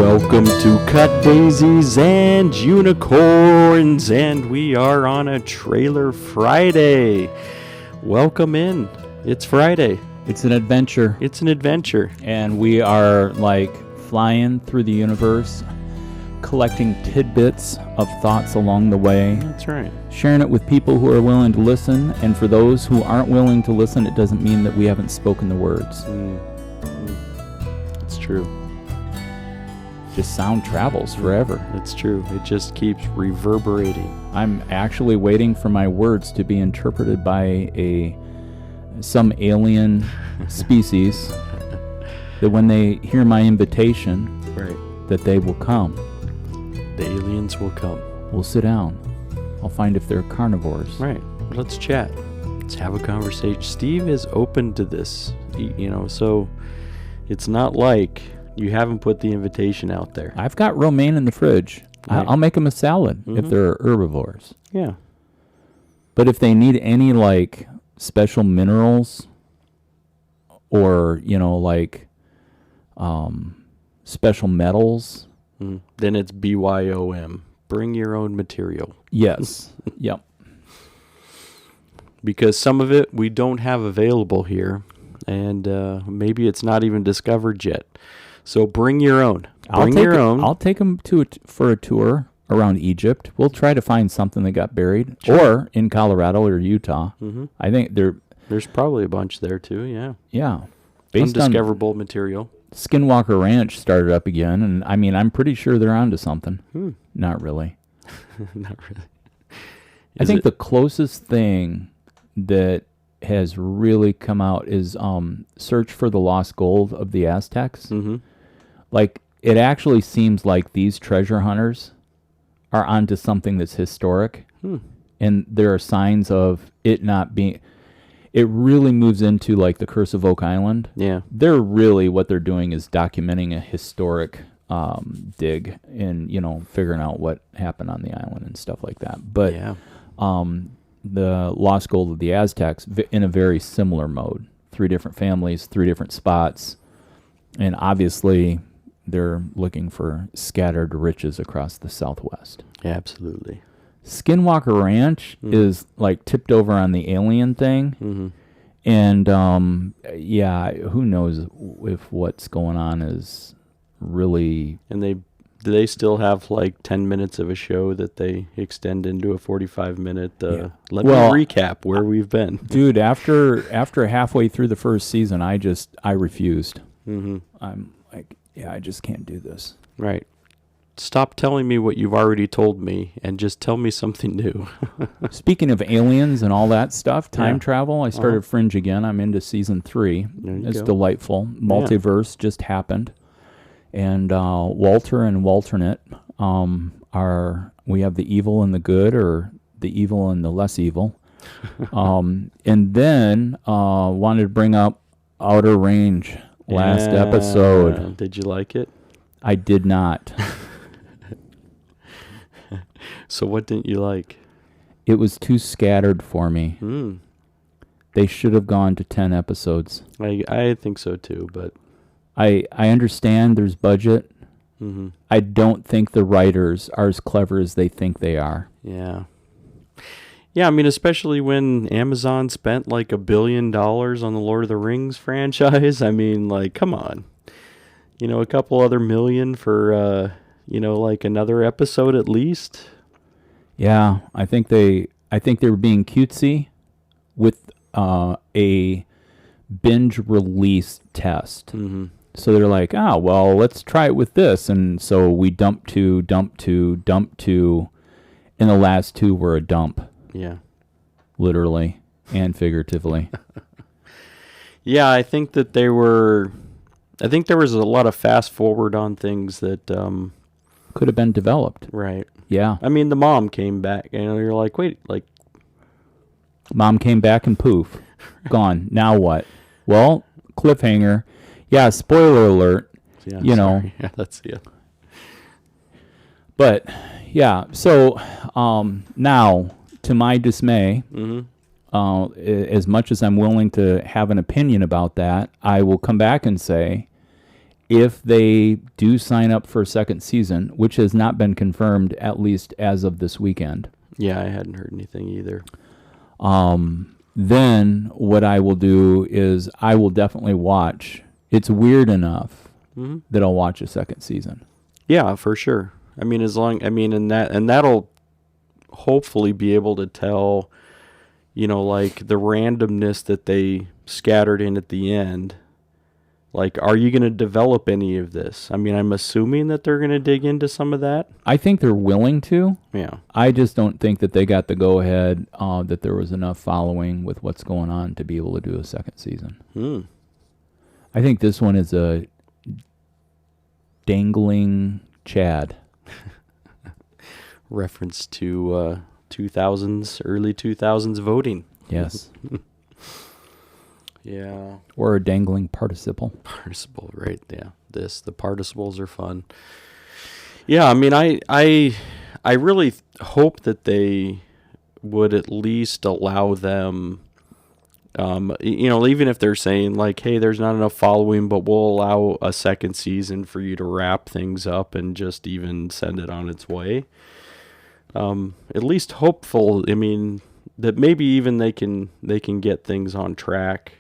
Welcome to Cut Daisies and Unicorns, and we are on a Trailer Friday. Welcome in. It's Friday. It's an adventure. It's an adventure. And we are like flying through the universe, collecting tidbits of thoughts along the way. That's right. Sharing it with people who are willing to listen. And for those who aren't willing to listen, it doesn't mean that we haven't spoken the words. It's true. Just sound travels forever. It's true. It just keeps reverberating. I'm actually waiting for my words to be interpreted by some alien species that when they hear my invitation, Right. that they will come. The aliens will come. We'll sit down. I'll find if they're carnivores. Right. Let's chat. Let's have a conversation. Steve is open to this, so it's not like you haven't put the invitation out there. I've got romaine in the fridge. Right. I'll make them a salad if Mhm. they're herbivores. Yeah. But if they need any like special minerals or special metals, Then it's BYOM. Bring your own material. yes, yep. Because some of it we don't have available here, and maybe it's not even discovered yet. So bring your own. Bring your own. I'll take them for a tour around Egypt. We'll try to find something that got buried, Sure. or in Colorado or Utah. Mhm. I think There's probably a bunch there too. Yeah. based on Undiscoverable material. Skinwalker Ranch started up again, and I mean I'm pretty sure they're onto something. Not really. Not really. I Is think it- the closest thing that has really come out is Search for the Lost Gold of the Aztecs. Mhm. Like, it actually seems like these treasure hunters are onto something that's historic, and there are signs of it not being. It really moves into like the Curse of Oak Island. Yeah. What they're doing is documenting a historic dig and figuring out what happened on the island and stuff like that. But Yeah. the Lost Gold of the Aztecs in a very similar mode. 3 different families, 3 different spots, and obviously they're looking for scattered riches across the Southwest. Yeah, absolutely. Skinwalker Ranch is like tipped over on the alien thing, and who knows if what's going on is really. And do they still have like 10 minutes of a show that they extend into a 45-minute? Let me recap where we've been. Dude, after halfway through the first season, I refused. I'm like, I just can't do this. Right. Stop telling me what you've already told me and just tell me something new. Speaking of aliens and all that stuff, time Yeah. travel, I started Fringe again. I'm into season 3. There you It's go. delightful. Multiverse just happened. And Walter and Walternate we have the evil and the good, or the evil and the less evil. And then wanted to bring up Outer Range last episode. Did you like it? I did not. So what didn't you like? It was too scattered for me. They should have gone to 10 episodes. I think so too, but I understand there's budget. I don't think the writers are as clever as they think they are. yeah. Yeah, I mean, especially when Amazon spent like $1 billion on the Lord of the Rings franchise. I mean, like, come on. A couple other million for, like another episode at least. Yeah, I think they were being cutesy with a binge release test. So they're like, well, let's try it with this. And so we dump 2, and the last 2 were a dump. Yeah. Literally and figuratively. Yeah, I think that there was a lot of fast forward on things that, Could have been developed. right. Yeah. I mean, the mom came back, and you're like, wait, like, Mom came back and poof. Gone. Now what? Well, cliffhanger. Yeah, spoiler alert. yeah, Sorry. Yeah, that's, yeah. But, yeah. So, now, to my dismay, as much as I'm willing to have an opinion about that, I will come back and say if they do sign up for a second season, which has not been confirmed at least as of this weekend, Yeah, I hadn't heard anything either. then what I will do is I will definitely watch. It's weird enough that I'll watch a second season. Yeah, for sure. I mean, and that'll hopefully be able to tell, like the randomness that they scattered in at the end. Like, are you going to develop any of this? I mean, I'm assuming that they're going to dig into some of that. I think they're willing to. Yeah. I just don't think that they got the go-ahead, that there was enough following with what's going on to be able to do a second season. I think this one is a dangling Chad. Reference to early 2000s voting. Yes. Yeah. Or a dangling participle. Participle, right? Yeah. The participles are fun. Yeah, I mean, I really hope that they would at least allow them, even if they're saying like, hey, there's not enough following, but we'll allow a second season for you to wrap things up and just even send it on its way. At least hopeful. I mean, that maybe even they can get things on track.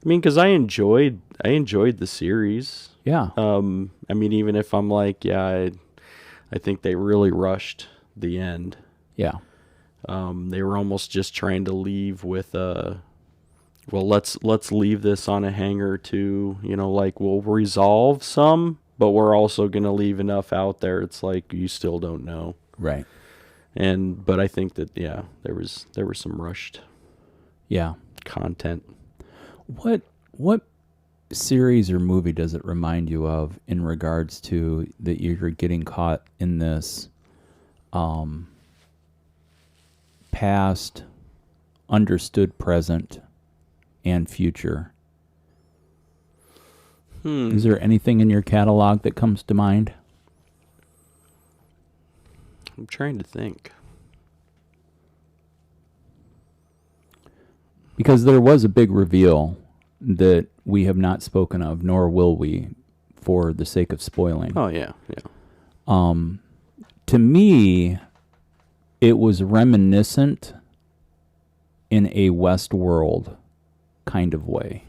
I mean, because I enjoyed the series. Yeah. I mean, even if I'm like, yeah, I think they really rushed the end. Yeah. They were almost just trying to leave with let's leave this on a hanger to, like we'll resolve some, but we're also gonna leave enough out there. It's like you still don't know. Right. But I think that there was some rushed content. What series or movie does it remind you of in regards to that you're getting caught in this past, understood present, and future? Is there anything in your catalog that comes to mind? I'm trying to think. Because there was a big reveal that we have not spoken of, nor will we, for the sake of spoiling. Oh, yeah, yeah. To me, it was reminiscent in a Westworld kind of way.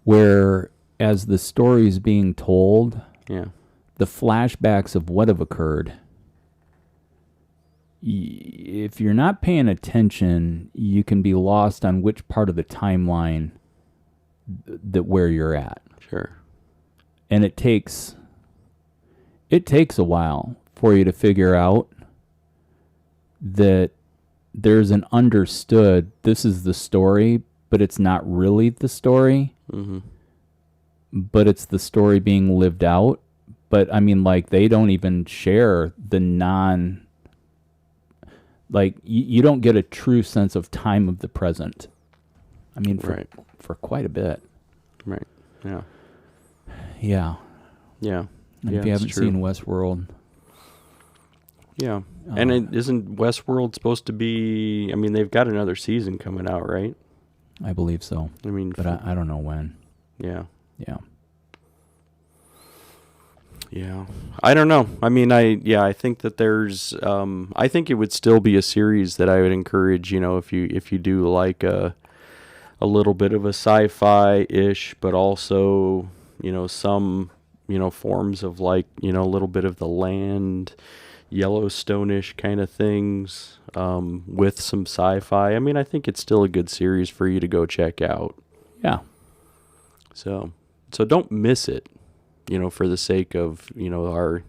Where, as the story is being told, Yeah. the flashbacks of what have occurred, if you're not paying attention, you can be lost on which part of the timeline that where you're at. Sure. And it takes a while for you to figure out that there's an understood, this is the story, but it's not really the story. But it's the story being lived out. But I mean, like, they don't even share the like, you don't get a true sense of time of the present. I mean, for quite a bit. Right. Yeah. Yeah. Yeah. And if you haven't seen Westworld. Yeah. And isn't Westworld supposed to be, I mean, they've got another season coming out, right? I believe so. I mean, but I don't know when. Yeah. Yeah. Yeah. I don't know. I mean, I think that there's, I think it would still be a series that I would encourage, if you do like a little bit of a sci-fi-ish, but also, some, forms of like, a little bit of the land, Yellowstone-ish kind of things, with some sci-fi. I mean, I think it's still a good series for you to go check out. Yeah. So don't miss it, for the sake of, our,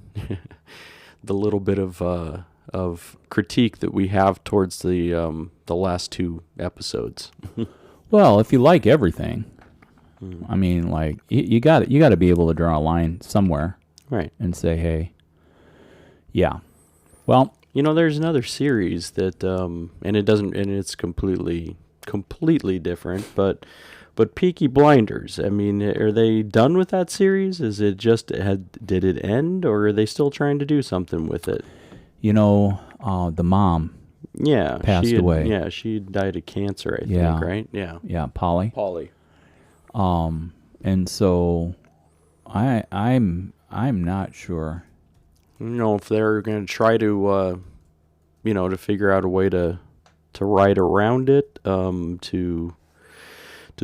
the little bit of critique that we have towards the last two episodes. Well, if you like everything, I mean, like, you got to be able to draw a line somewhere. Right. And say, hey, yeah. Well, there's another series that, and it's completely different, but Peaky Blinders, I mean, are they done with that series? Is it just, did it end, or are they still trying to do something with it? The mom passed away. Yeah, she died of cancer, I think, right? Yeah. Yeah, Polly. And so I'm not sure. If they're going to try to, to figure out a way to ride around it, to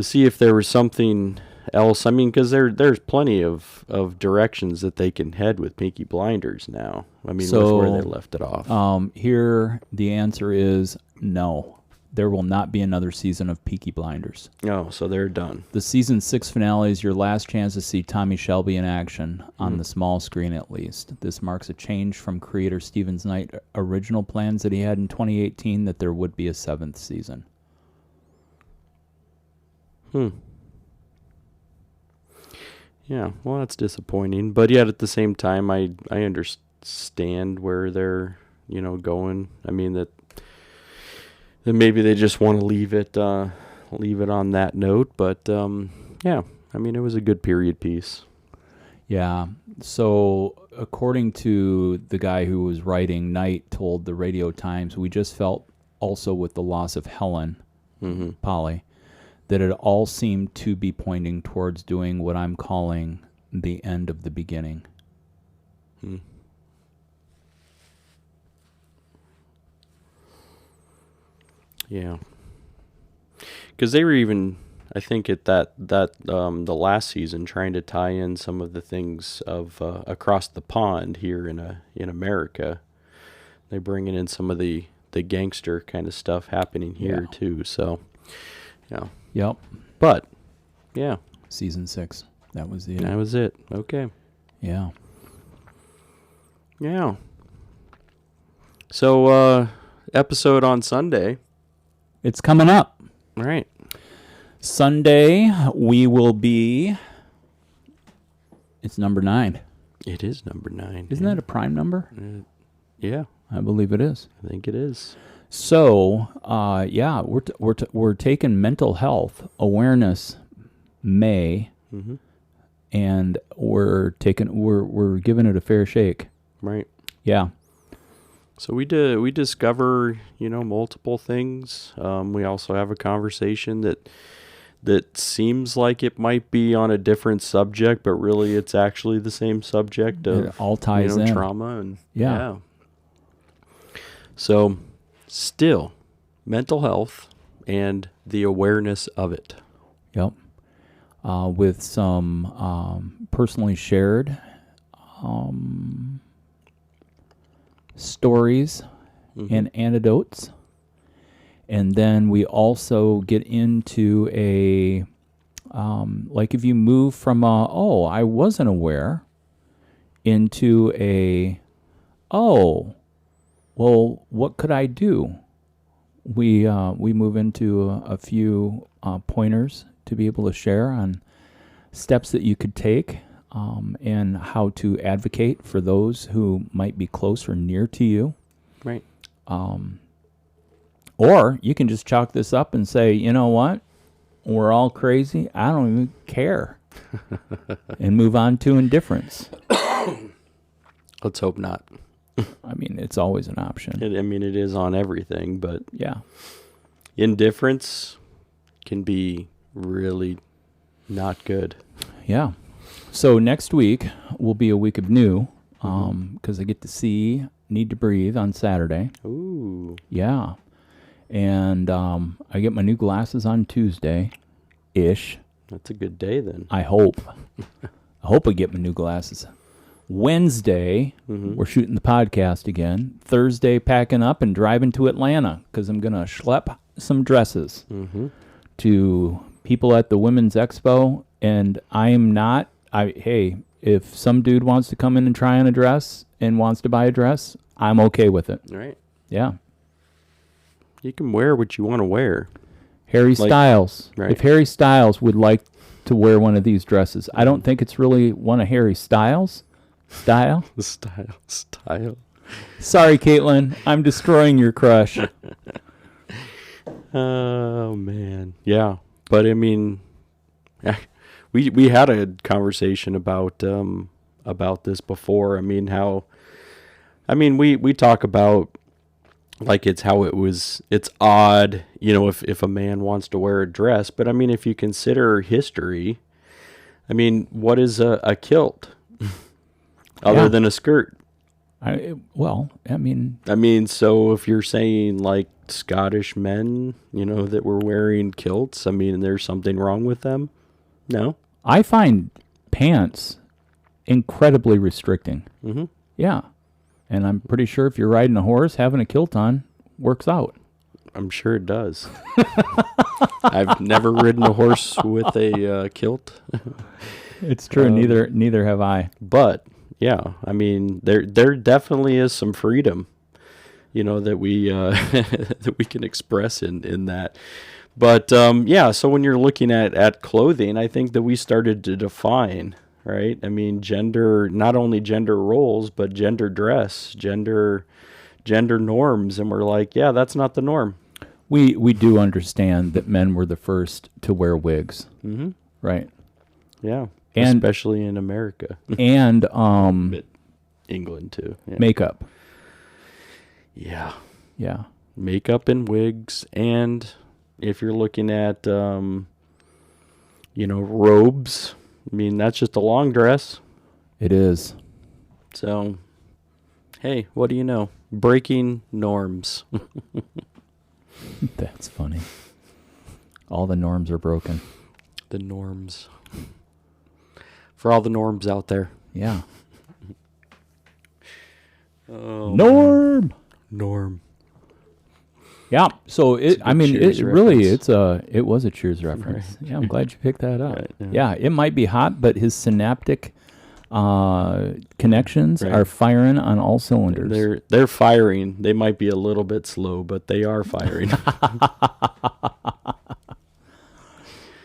see if there was something else. I mean, because there's plenty of directions that they can head with Peaky Blinders now. I mean, So, with where they left it off. Here the answer is no. There will not be another season of Peaky Blinders. Oh, so they're done. The season 6 finale is your last chance to see Tommy Shelby in action, on the small screen at least. This marks a change from creator Steven Knight's original plans that he had in 2018 that there would be a 7th season. Yeah, well, that's disappointing. But yet, at the same time, I understand where they're, going. I mean, that maybe they just want to leave it on that note. But, yeah, I mean, it was a good period piece. Yeah. So, according to the guy who was writing, Knight told the Radio Times, we just felt also with the loss of Helen, Polly, that it all seemed to be pointing towards doing what I'm calling the end of the beginning. Yeah. Because they were even, I think, at the last season trying to tie in some of the things of across the pond here in America. They're bringing in some of the gangster kind of stuff happening here too. So, yeah. Yep. But, yeah. Season 6. That was the end. That was it. Okay. Yeah. Yeah. So, episode on Sunday. It's coming up. All right. Sunday, we will be... It's number 9. It is number 9. Isn't that a prime number? Yeah. I believe it is. I think it is. So, we're taking Mental Health Awareness May, and we're giving it a fair shake. Right. Yeah. So we discover, multiple things. We also have a conversation that seems like it might be on a different subject, but really it's actually the same subject of It all ties in. trauma and Yeah. So still mental health and the awareness of it. Yep. With some personally shared stories and anecdotes. And then we also get into a, like if you move from I wasn't aware, into a, well, what could I do? We move into a few pointers to be able to share on steps that you could take and how to advocate for those who might be close or near to you. Right. Or you can just chalk this up and say, you know what? We're all crazy. I don't even care. And move on to indifference. Let's hope not. I mean, it's always an option. It is on everything, but Yeah. indifference can be really not good. Yeah. So next week will be a week of new because I get to see Need to Breathe on Saturday. Ooh. Yeah. And I get my new glasses on Tuesday-ish. That's a good day then. I hope. I get my new glasses. Wednesday, we're shooting the podcast again. Thursday, packing up and driving to Atlanta because I'm going to schlep some dresses to people at the Women's Expo. And if some dude wants to come in and try on a dress and wants to buy a dress, I'm okay with it. All right. Yeah. You can wear what you want to wear. Harry Styles. right. If Harry Styles would like to wear one of these dresses, I don't think it's really one of Harry Styles' style. Style. Sorry, Caitlin. I'm destroying your crush. Oh, man. Yeah. But, I mean, we had a conversation about this before. I mean, we talk about, like, it's odd, if a man wants to wear a dress. But, I mean, if you consider history, I mean, what is a kilt other Yeah. than a skirt? I mean, I mean, so if you're saying like Scottish men, that were wearing kilts, I mean, there's something wrong with them? No? I find pants incredibly restricting. Mm-hmm. Yeah. And I'm pretty sure if you're riding a horse, having a kilt on works out. I'm sure it does. I've never ridden a horse with a kilt, It's true. Neither have I. but yeah, I mean, there definitely is some freedom, that we that we can express in that. But yeah, so when you're looking at clothing, I think that we started to define, right? I mean, gender, not only gender roles, but gender dress, gender norms, and we're like, yeah, that's not the norm. We do understand that men were the first to wear wigs, Mm-hmm. right? Yeah, And- especially in America, And but England too. Yeah. makeup. Yeah, Yeah. makeup and wigs, and if you're looking at robes, I mean, that's just a long dress. It is. So, hey, what do you know? Breaking norms. That's funny. All the norms are broken. The norms. For all the norms out there. Yeah. Oh, Norm. norm. Yeah. So It's a I good mean, Cheers it was a Cheers reference. Yeah, I'm glad you picked that up. Right, yeah. Yeah, it might be hot, but his synaptic connections Right. are firing on all cylinders. They're firing. They might be a little bit slow, but they are firing.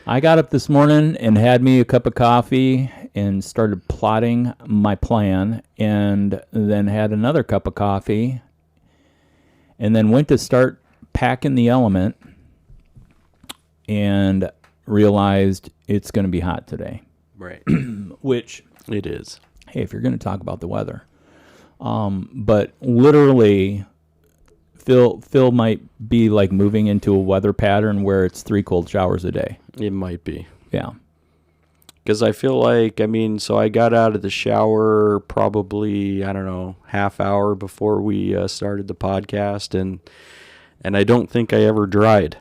I got up this morning and had me a cup of coffee and started plotting my plan, and then had another cup of coffee and then went to start packing the Element and realized it's going to be hot today. Right. Which, It is. hey, if you're going to talk about the weather, but literally, Phil might be like moving into a weather pattern where it's 3 cold showers a day. It might be. Yeah. Because I feel like, I mean, so I got out of the shower probably, I don't know, half hour before we started the podcast, and I don't think I ever dried.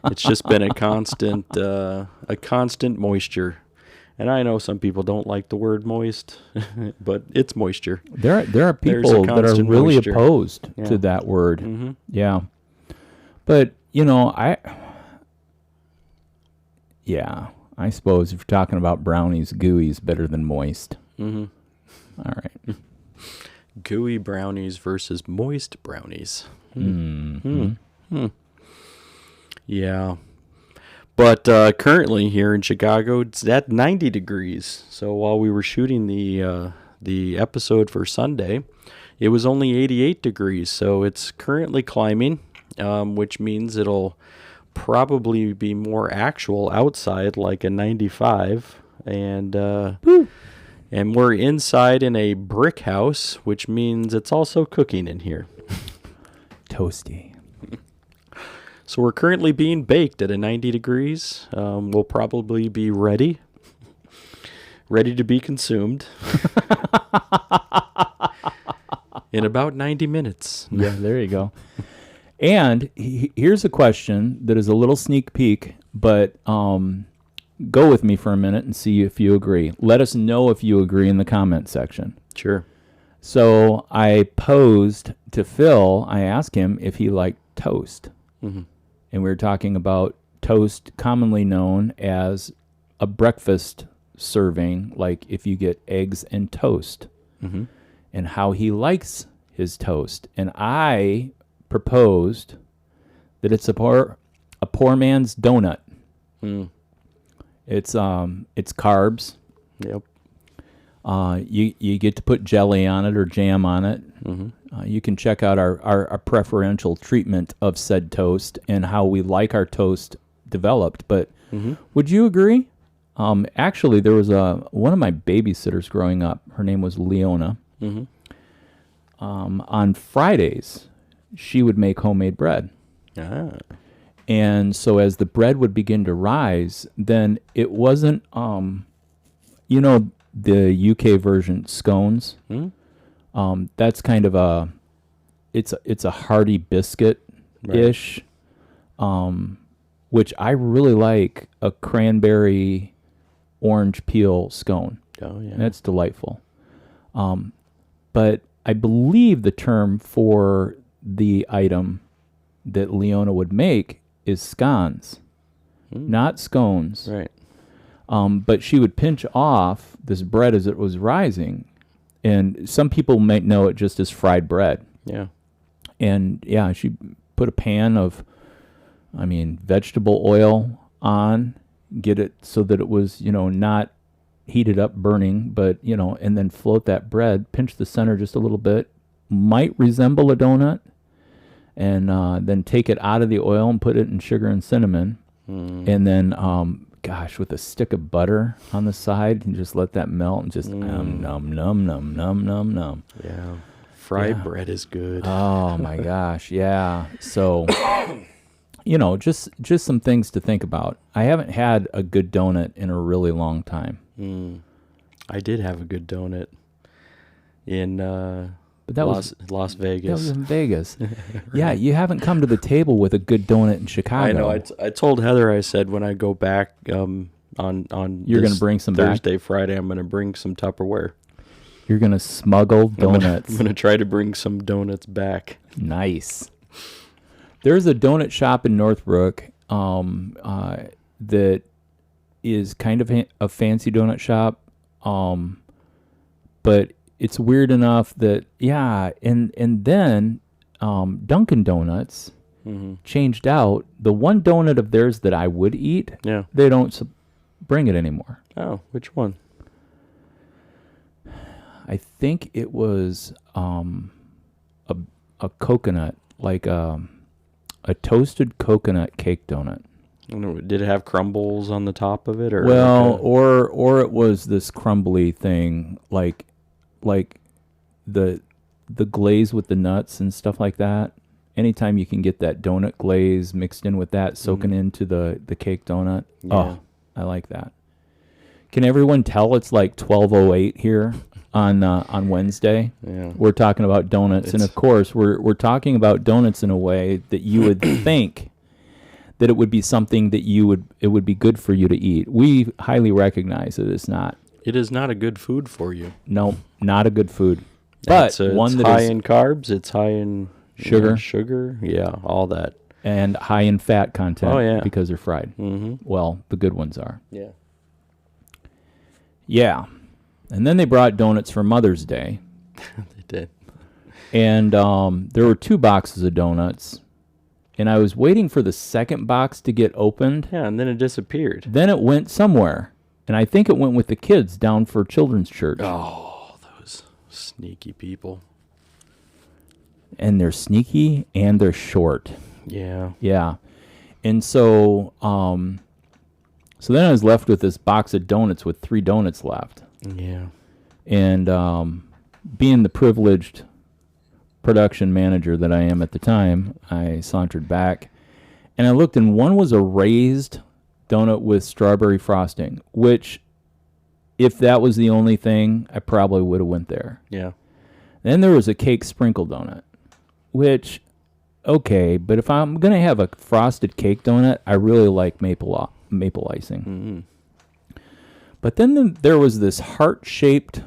It's just been a constant moisture. And I know some people don't like the word moist, but it's moisture. There are There's a people that are constant really moisture. opposed Yeah. to that word. Mm-hmm. Yeah. But, I suppose if you're talking about brownies, gooey's better than moist. Mm-hmm. All right. Gooey brownies versus moist brownies. Mm-hmm. Yeah. But currently here in Chicago, it's at 90 degrees. So while we were shooting the episode for Sunday, it was only 88 degrees. So it's currently climbing, which means it'll probably be more actual outside, like a 95. And we're inside in a brick house, which means it's also cooking in here. Toasty. So we're currently being baked at a 90 degrees. We'll probably be ready to be consumed in about 90 minutes. Yeah, there you go. And here's a question that is a little sneak peek, but go with me for a minute and see if you agree. Let us know if you agree in the comment section. Sure. So I posed to Phil, I asked him if he liked toast. Mm-hmm. And we were talking about toast, commonly known as a breakfast serving, like if you get eggs and toast, Mm-hmm. and how he likes his toast. And I proposed that it's a poor man's donut. Mm. It's carbs. Yep. You get to put jelly on it or jam on it. Mm-hmm. You can check out our preferential treatment of said toast and how we like our toast developed. But Mm-hmm. would you agree? Actually, there was one of my babysitters growing up. Her name was Leona. Mm-hmm. On Fridays, she would make homemade bread. Ah. And so as the bread would begin to rise, then it wasn't, you know, the UK version scones. That's kind of it's a hearty biscuit ish, which I really like, a cranberry orange peel scone. Oh yeah. That's delightful. But I believe the term for the item that Leona would make is scones, not scones. Right. But she would pinch off this bread as it was rising, and some people might know it just as fried bread. Yeah. And yeah, she put a pan of, vegetable oil on, get it so that it was, not heated up, burning, but, and then float that bread, pinch the center just a little bit, might resemble a donut, and then take it out of the oil and put it in sugar and cinnamon. And then, with a stick of butter on the side, and just let that melt and just num, num, num, num, num, num, num. Yeah. Fried bread is good. Oh my gosh, yeah. So, just some things to think about. I haven't had a good donut in a really long time. I did have a good donut in But that Las that Vegas. was in Vegas. Yeah, you haven't come to the table with a good donut in Chicago. I know. I told Heather, I said when I go back on You're going to bring some Thursday, back? Friday, I'm going to bring some Tupperware. You're going to smuggle donuts. I'm going to try to bring some donuts back. Nice. There's a donut shop in Northbrook that is kind of a fancy donut shop, but it's weird enough that, and then Dunkin' Donuts changed out. The one donut of theirs that I would eat, they don't bring it anymore. Oh, which one? I think it was a coconut, like a toasted coconut cake donut. Did it have crumbles on the top of it, or or it was this crumbly thing, like the glaze with the nuts and stuff like that. Anytime you can get that donut glaze mixed in with that, soaking into the cake donut. Yeah. Oh, I like that. Can everyone tell it's like 12:08 here on Wednesday? Yeah. We're talking about donuts, and of course we're talking about donuts in a way that you would think that it would be something that it would be good for you to eat. We highly recognize that it's not. It is not a good food for you. No, not a good food. But it's one that high is in carbs, it's high in sugar, yeah, all that, and high in fat content. Oh, yeah. Because they're fried. Well, the good ones are. Yeah. Yeah, and then they brought donuts for Mother's Day, They did. and there were 2 boxes of donuts, and I was waiting for the second box to get opened. Yeah, and then it disappeared. Then it went somewhere, and I think it went with the kids down for children's church. Oh, those sneaky people. And they're sneaky and they're short. Yeah. Yeah. And so so then I was left with this box of donuts with 3 donuts left. Yeah. And being the privileged production manager that I am at the time, I sauntered back and I looked, and one was a raised donut with strawberry frosting, which if that was the only thing, I probably would have went there. Yeah. Then there was a cake sprinkle donut, which, okay, but if I'm going to have a frosted cake donut, I really like maple icing. But then there was this heart-shaped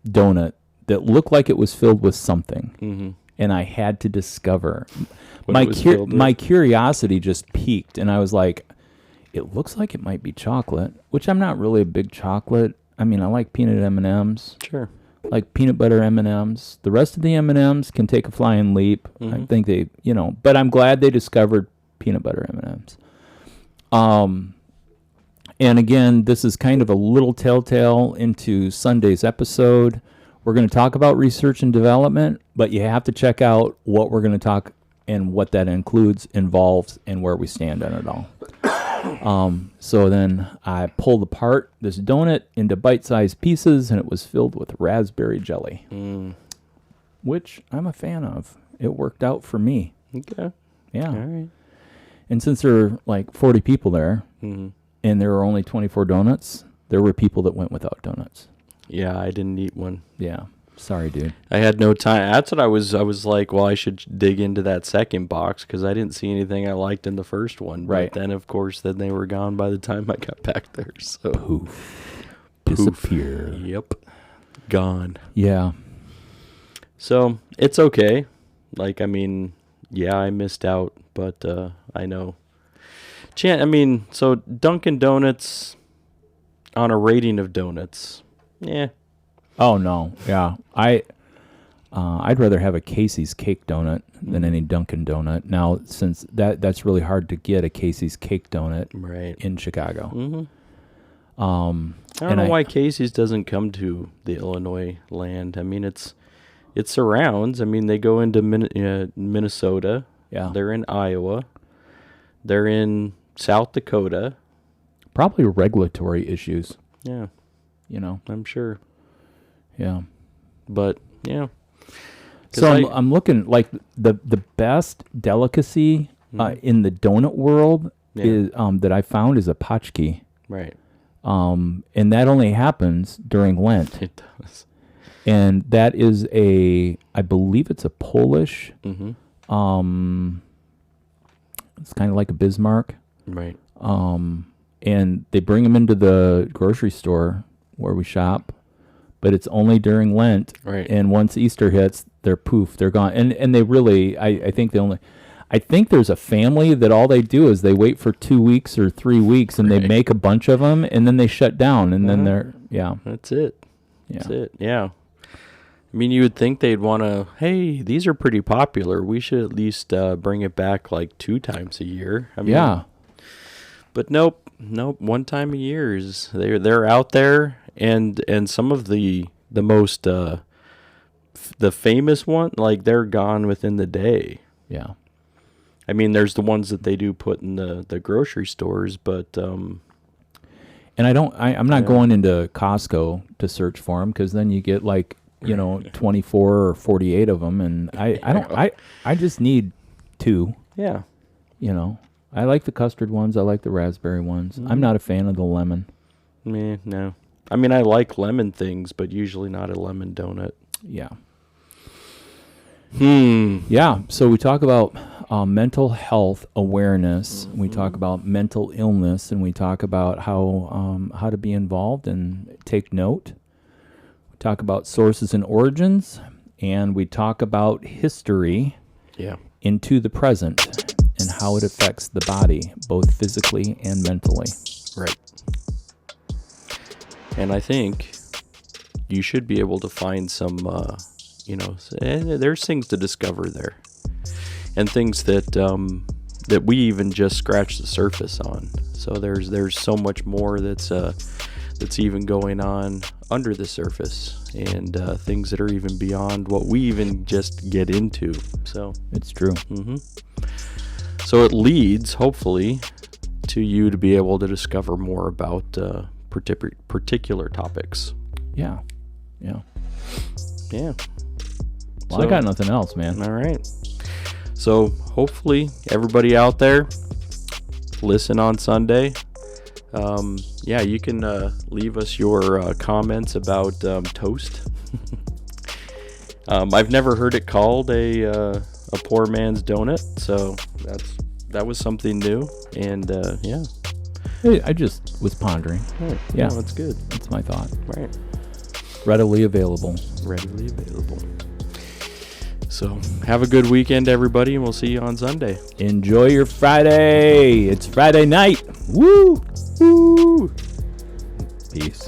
donut that looked like it was filled with something, and I had to discover. My curiosity just piqued, and I was like, it looks like it might be chocolate, which I'm not really a big chocolate. I mean, I like peanut M&Ms. Sure. Like peanut butter M&Ms. The rest of the M&Ms can take a flying leap. I think they, but I'm glad they discovered peanut butter M&Ms. And again, this is kind of a little telltale into Sunday's episode. We're going to talk about research and development, but you have to check out what we're going to talk and what that includes, involves, and where we stand on it all. So then I pulled apart this donut into bite-sized pieces, and it was filled with raspberry jelly, which I'm a fan of. It worked out for me. Okay. Yeah. All right. And since there were like 40 people there, Mm-hmm. and there were only 24 donuts, there were people that went without donuts. Yeah, I didn't eat one. Yeah. Sorry, dude. I had no time. That's what I was like, well, I should dig into that second box because I didn't see anything I liked in the first one. Right. But then, of course, then they were gone by the time I got back there. So Poof. Poof. Disappear. Yep. Gone. Yeah. So it's okay. Like, I mean, yeah, I missed out, but I know. So Dunkin' Donuts on a rating of donuts. Yeah. Oh no. Yeah. I'd rather have a Casey's cake donut than any Dunkin' donut. Now, since that's really hard to get a Casey's cake donut Right. in Chicago. Mm-hmm. I don't know why Casey's doesn't come to the Illinois land. I mean, it surrounds. I mean, they go into Minnesota. Yeah. They're in Iowa. They're in South Dakota. Probably regulatory issues, Yeah, you know. I'm sure. Yeah. But yeah. So I'm looking like the best delicacy in the donut world is that I found is a patchki. Right. And that only happens during Lent. It does. And that is I believe it's a Polish. Mm-hmm. It's kind of like a Bismarck. Right. And they bring them into the grocery store where we shop, but it's only during Lent. Right. And once Easter hits, they're gone. And they really, I think I think there's a family that all they do is they wait for 2 weeks or 3 weeks and they make a bunch of them and then they shut down and then That's it. Yeah. That's it. Yeah. I mean, you would think they'd want to, hey, these are pretty popular. We should at least bring it back like 2 times a year. I mean, Yeah. But nope. One time a year is they're out there, and some of the most the famous one, like they're gone within the day. Yeah. I mean, there's the ones that they do put in the grocery stores, but And I'm not going into Costco to search for them because then you get like 24 or 48 of them, and I just need 2. yeah. I like the custard ones. I like the raspberry ones. I'm not a fan of the lemon. No. I mean, I like lemon things, but usually not a lemon donut. Yeah. Hmm. Yeah. So we talk about mental health awareness. We talk about mental illness, and we talk about how to be involved and take note. We talk about sources and origins, and we talk about history Yeah. into the present and how it affects the body, both physically and mentally. Right. And I think you should be able to find some, there's things to discover there, and things that we even just scratched the surface on. So there's so much more that's even going on under the surface, and things that are even beyond what we even just get into. So It's true. So it leads, hopefully, to you to be able to discover more about particular topics. Yeah. Yeah. Yeah. Well, I got nothing else, man. All right. So hopefully everybody out there listen on Sunday. You can leave us your comments about toast. I've never heard it called a poor man's donut, so that was something new, and yeah. I just was pondering. Right. Yeah. No, that's good. That's my thought. Right. Readily available. Readily available. So have a good weekend, everybody, and we'll see you on Sunday. Enjoy your Friday. It's Friday night. Woo! Woo! Peace.